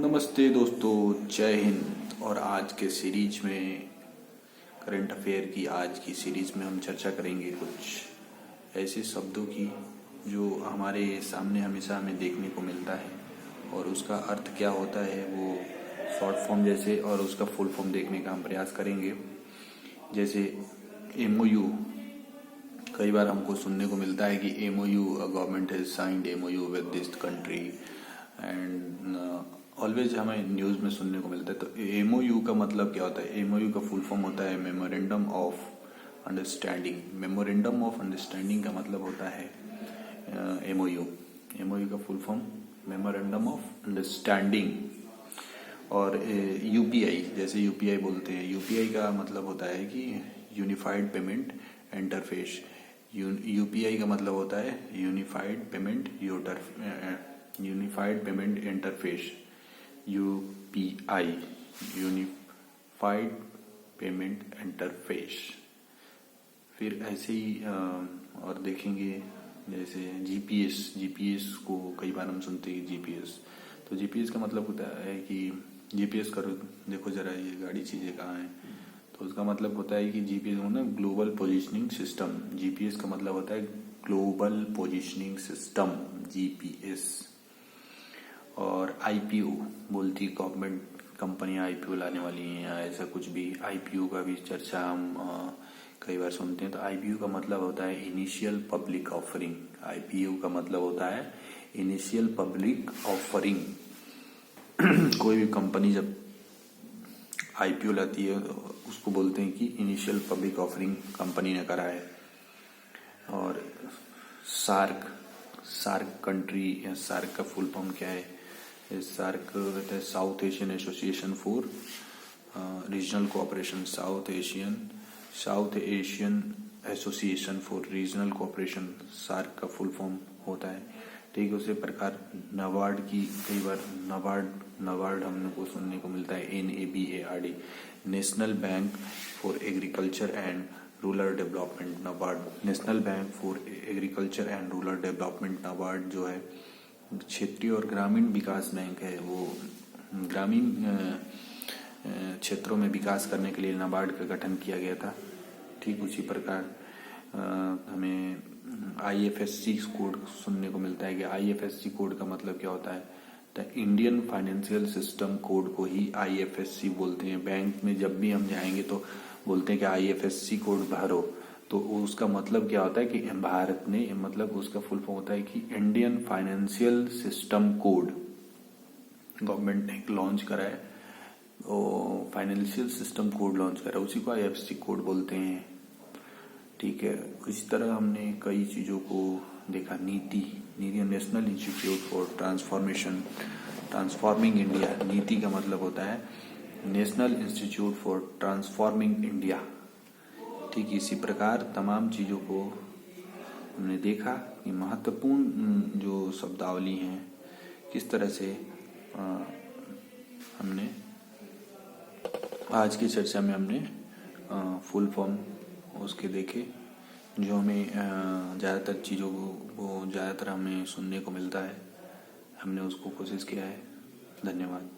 नमस्ते दोस्तों, जय हिंद। और आज के सीरीज में करंट अफेयर की आज की सीरीज में हम चर्चा करेंगे कुछ ऐसे शब्दों की जो हमारे सामने हमेशा हमें देखने को मिलता है और उसका अर्थ क्या होता है वो शॉर्ट फॉर्म जैसे और उसका फुल फॉर्म देखने का हम प्रयास करेंगे। जैसे MOU, कई बार हमको सुनने को मिलता है कि MOU government has signed MOU with this country and always हमें न्यूज़ में सुनने को मिलता है। तो MOU का मतलब क्या होता है? MOU का फुल फॉर्म होता है memorandum of understanding. Memorandum of understanding का मतलब होता है MOU का full form memorandum of understanding. और UPI, जैसे UPI बोलते हैं, UPI का मतलब होता है कि यूनिफाइड पेमेंट इंटरफेस। UPI का मतलब होता है unified payment interface, UPI, unified payment interface. फिर ऐसे ही और देखेंगे जैसे GPS को कई बार हम सुनते हैं GPS। तो GPS का मतलब होता है कि GPS करो, देखो जरा ये गाड़ी चीजें कहाँ हैं। तो उसका मतलब होता है कि GPS ना ग्लोबल पोजिशनिंग सिस्टम। GPS का मतलब होता है ग्लोबल पोजिशनिंग सिस्टम, GPS। और IPO बोलती गवर्नमेंट कंपनियां IPO लाने वाली हैं या ऐसा कुछ भी। IPO का भी चर्चा हम कई बार सुनते हैं। तो IPO का मतलब होता है इनिशियल पब्लिक ऑफरिंग। IPO का मतलब होता है इनिशियल पब्लिक ऑफरिंग। कोई भी कंपनी जब IPO लाती है तो उसको बोलते हैं कि इनिशियल पब्लिक ऑफरिंग कंपनी ने करा है। और सार्क कंट्री या सार्क का फुल फॉर्म क्या है? सार्क कहते हैं South Asian Association for Regional Cooperation. South Asian Association for Regional Cooperation SAARC का फुल फॉर्म होता है। ठीक है, उसी प्रकार नाबार्ड की कई बार नाबार्ड हमने को सुनने को मिलता है NABARD, national bank for agriculture and rural development. NABARD national bank for agriculture and rural development. NABARD जो है क्षेत्रीय और ग्रामीण विकास बैंक है। वो ग्रामीण क्षेत्रों में विकास करने के लिए नाबार्ड का गठन किया गया था। ठीक उसी प्रकार हमें IFSC कोड सुनने को मिलता है कि IFSC कोड का मतलब क्या होता है? The Indian financial system code को ही IFSC बोलते हैं। बैंक में जब भी हम जाएंगे तो बोलते हैं कि IFSC कोड भरो, तो उसका मतलब क्या होता है कि भारत ने, मतलब उसका फुल फॉर्म होता है कि Indian financial system code. Government ने लॉन्च करा है, फाइनेंशियल सिस्टम कोड लॉन्च करा है, उसी को IFSC कोड बोलते हैं। ठीक है, इसी तरह हमने कई चीजों को देखा। नीति national institute for transforming India. नीति का मतलब होता है national institute for transforming India. ठीक इसी प्रकार तमाम चीजों को हमने देखा कि महत्वपूर्ण जो शब्दावली हैं किस तरह से हमने आज की चर्चा में हमने फुल फॉर्म उसके देखे, जो हमें ज़्यादातर चीज़ों को ज़्यादातर हमें सुनने को मिलता है। हमने उसको कोशिश किया है। धन्यवाद।